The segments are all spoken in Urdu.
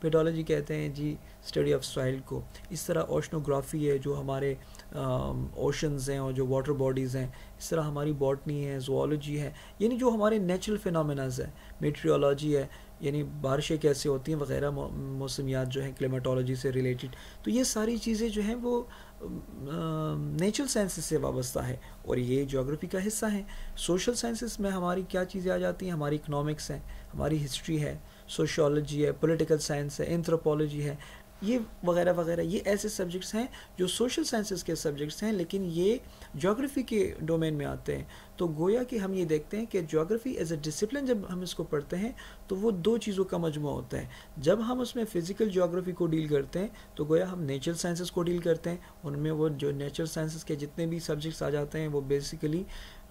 پیڈولوجی کہتے ہیں جی اسٹڈی آف سوائل کو. اس طرح اوشنوگرافی ہے جو ہمارے اوشنز ہیں اور جو واٹر باڈیز ہیں. اس طرح ہماری باٹنی ہے, زوالوجی ہے, یعنی جو ہمارے نیچرل فینومیناز ہیں. میٹریولوجی ہے, یعنی بارشیں کیسے ہوتی ہیں وغیرہ, موسمیات جو ہیں کلیمیٹولوجی سے ریلیٹڈ. تو یہ ساری چیزیں جو ہیں وہ نیچرل سائنسز سے وابستہ ہے اور یہ جیوگرافی کا حصہ ہیں. سوشل سائنسز میں ہماری کیا چیزیں آ جاتی ہیں؟ ہماری اکنامکس ہیں, ہماری ہسٹری ہے, سوشیولوجی ہے, پولیٹیکل سائنس ہے, اینتھروپولوجی ہے, یہ وغیرہ وغیرہ. یہ ایسے سبجیکٹس ہیں جو سوشل سائنسز کے سبجیکٹس ہیں لیکن یہ جیوگرافی کے ڈومین میں آتے ہیں. تو گویا کہ ہم یہ دیکھتے ہیں کہ جیوگرافی ایز اے ڈسپلن جب ہم اس کو پڑھتے ہیں تو وہ دو چیزوں کا مجموعہ ہوتا ہے. جب ہم اس میں فزیکل جیوگرافی کو ڈیل کرتے ہیں تو گویا ہم نیچرل سائنسز کو ڈیل کرتے ہیں. ان میں وہ جو نیچرل سائنسز کے جتنے بھی سبجیکٹس آ جاتے ہیں وہ بیسیکلی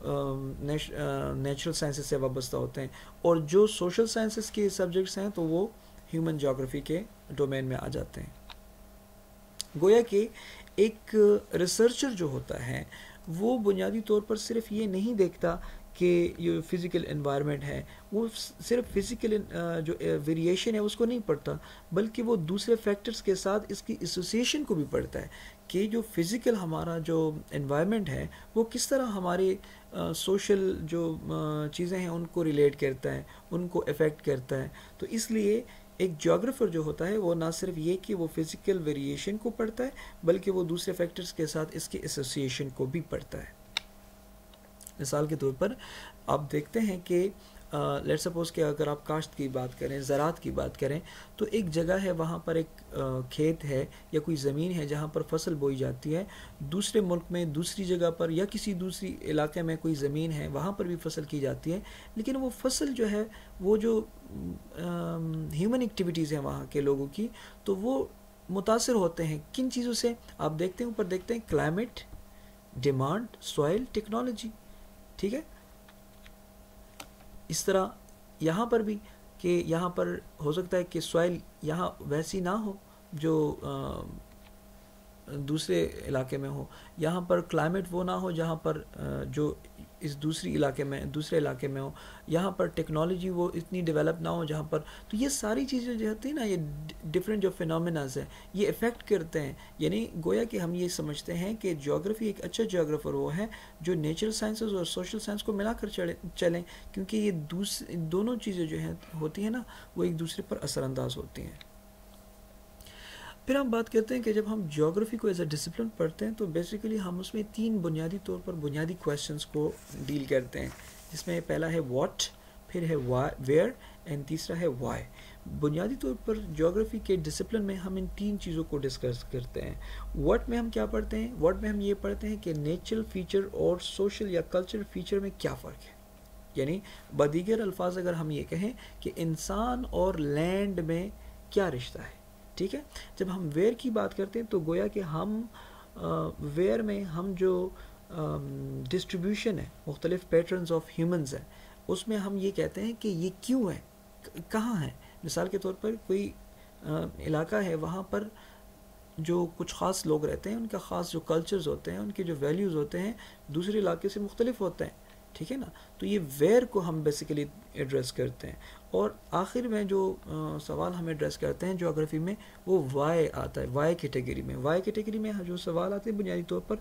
نیچرل سائنسز سے وابستہ ہوتے ہیں, اور جو سوشل سائنسز کے سبجیکٹس ہیں تو وہ ہیومن جیوگرافی کے ڈومین میں آ جاتے ہیں. گویا کہ ایک ریسرچر جو ہوتا ہے وہ بنیادی طور پر صرف یہ نہیں دیکھتا کہ یہ فزیکل انوائرمنٹ ہے, وہ صرف فزیکل جو ویریشن ہے اس کو نہیں پڑھتا بلکہ وہ دوسرے فیکٹرز کے ساتھ اس کی ایسوسیشن کو بھی پڑھتا ہے کہ جو فزیکل ہمارا جو انوائرمنٹ ہے وہ کس طرح ہمارے سوشل جو چیزیں ہیں ان کو ریلیٹ کرتا ہے, ان کو افیکٹ کرتا ہے. تو اس لیے ایک جیوگرافر جو ہوتا ہے وہ نہ صرف یہ کہ وہ فزیکل ویریشن کو پڑھتا ہے بلکہ وہ دوسرے فیکٹرز کے ساتھ اس کی ایسوسیشن کو بھی پڑھتا ہے. مثال کے طور پر آپ دیکھتے ہیں کہ لیٹ سپوز کہ اگر آپ کاشت کی بات کریں, زراعت کی بات کریں, تو ایک جگہ ہے وہاں پر ایک کھیت ہے یا کوئی زمین ہے جہاں پر فصل بوئی جاتی ہے. دوسرے ملک میں دوسری جگہ پر یا کسی دوسری علاقے میں کوئی زمین ہے وہاں پر بھی فصل کی جاتی ہے, لیکن وہ فصل جو ہے وہ جو ہیومن ایکٹیویٹیز ہیں وہاں کے لوگوں کی تو وہ متاثر ہوتے ہیں کن چیزوں سے؟ آپ دیکھتے ہیں اوپر دیکھتے ہیں کلائمیٹ, ڈیمانڈ, سوائل, ٹیکنالوجی. ٹھیک ہے, اس طرح یہاں پر بھی کہ یہاں پر ہو سکتا ہے کہ سوائل یہاں ویسی نہ ہو جو دوسرے علاقے میں ہو, یہاں پر کلائمیٹ وہ نہ ہو جہاں پر جو اس دوسرے علاقے میں ہو, یہاں پر ٹیکنالوجی وہ اتنی ڈیولپ نہ ہو جہاں پر. تو یہ ساری چیزیں جو ہوتی ہیں نا, یہ ڈفرینٹ جو فینومیناز ہیں یہ افیکٹ کرتے ہیں. یعنی گویا کہ ہم یہ سمجھتے ہیں کہ جیوگرافی ایک اچھا جیوگرافر وہ ہے جو نیچرل سائنسز اور سوشل سائنس کو ملا کر چلیں, کیونکہ یہ دونوں چیزیں جو ہیں ہوتی ہیں نا وہ ایک دوسرے پر اثر انداز ہوتی ہیں. پھر ہم بات کرتے ہیں کہ جب ہم جیوگرافی کو ایز اے ڈسپلن پڑھتے ہیں تو بیسیکلی ہم اس میں تین بنیادی طور پر بنیادی کویسچنس کو ڈیل کرتے ہیں, جس میں پہلا ہے واٹ, پھر ہے ویئر اینڈ تیسرا ہے وائی. بنیادی طور پر جیوگرافی کے ڈسپلن میں ہم ان تین چیزوں کو ڈسکس کرتے ہیں. واٹ میں ہم کیا پڑھتے ہیں؟ واٹ میں ہم یہ پڑھتے ہیں کہ نیچرل فیچر اور سوشل یا کلچرل فیچر میں کیا فرق ہے. یعنی بدیگر الفاظ اگر ہم یہ کہیں کہ انسان اور لینڈ میں کیا رشتہ ہے. ٹھیک ہے, جب ہم ویئر کی بات کرتے ہیں تو گویا کہ ہم ویئر میں ہم جو ڈسٹریبیوشن ہے مختلف پیٹرنز آف ہیومنز ہیں اس میں ہم یہ کہتے ہیں کہ یہ کیوں ہے, کہاں ہے. مثال کے طور پر کوئی علاقہ ہے وہاں پر جو کچھ خاص لوگ رہتے ہیں, ان کا خاص جو کلچرز ہوتے ہیں, ان کے جو ویلیوز ہوتے ہیں دوسرے علاقے سے مختلف ہوتے ہیں. ٹھیک ہے نا, تو یہ ویئر کو ہم بیسیکلی ایڈریس کرتے ہیں. اور آخر میں جو سوال ہم ایڈریس کرتے ہیں جیوگرافی میں وہ وائی آتا ہے. وائی کیٹیگری میں جو سوال آتے ہیں بنیادی طور پر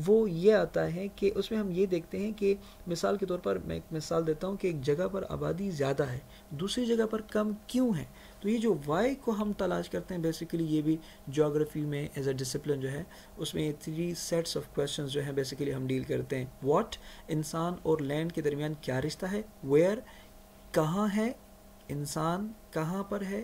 وہ یہ آتا ہے کہ اس میں ہم یہ دیکھتے ہیں کہ مثال کے طور پر میں ایک مثال دیتا ہوں کہ ایک جگہ پر آبادی زیادہ ہے, دوسری جگہ پر کم کیوں ہے. تو یہ جو وائی کو ہم تلاش کرتے ہیں بیسیکلی یہ بھی جیوگرافی میں ایز اے ڈسپلن جو ہے اس میں 3 سیٹس آف کویسچنز جو ہیں بیسیکلی ہم ڈیل کرتے ہیں. واٹ, انسان اور لینڈ کے درمیان کیا رشتہ ہے. ویئر, کہاں ہے, انسان کہاں پر ہے,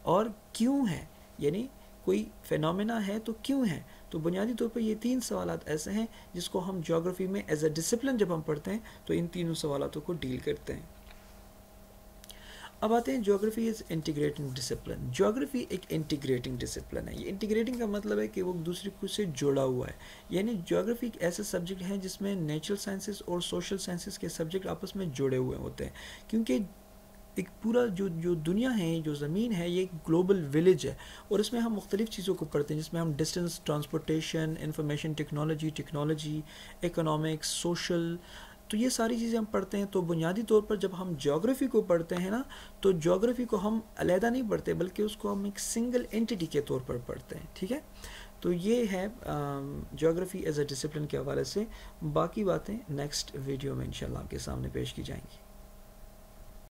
اور کیوں ہے, یعنی کوئی فینومینا ہے تو کیوں ہے. تو بنیادی طور پر یہ 3 سوالات ایسے ہیں جس کو ہم جیوگرافی میں ایز اے ڈسپلن جب ہم پڑھتے ہیں تو ان تینوں سوالاتوں کو ڈیل کرتے ہیں. اب آتے ہیں جیوگرافی از انٹیگریٹنگ ڈسپلن. جیوگرافی ایک انٹیگریٹنگ ڈسپلن ہے. یہ انٹیگریٹنگ کا مطلب ہے کہ وہ دوسرے کو سے جڑا ہوا ہے. یعنی جیوگرافی ایک ایسا سبجیکٹ ہے جس میں نیچرل سائنسز اور سوشل سائنسز کے سبجیکٹ آپس میں جڑے ہوئے ہوتے ہیں, کیونکہ ایک پورا جو دنیا ہے, جو زمین ہے, یہ ایک گلوبل ولیج ہے اور اس میں ہم مختلف چیزوں کو پڑھتے ہیں جس میں ہم distance, transportation, information technology, economics, social, تو یہ ساری چیزیں ہم پڑھتے ہیں. تو بنیادی طور پر جب ہم جیوگرافی کو پڑھتے ہیں نا تو جیوگرافی کو ہم علیحدہ نہیں پڑھتے بلکہ اس کو ہم ایک سنگل اینٹی کے طور پر پڑھتے ہیں. ٹھیک ہے, تو یہ ہے جیوگرافی ایز اے ڈسپلن کے حوالے سے. باقی باتیں نیکسٹ ویڈیو میں انشاءاللہ آپ کے سامنے پیش کی جائیں گی.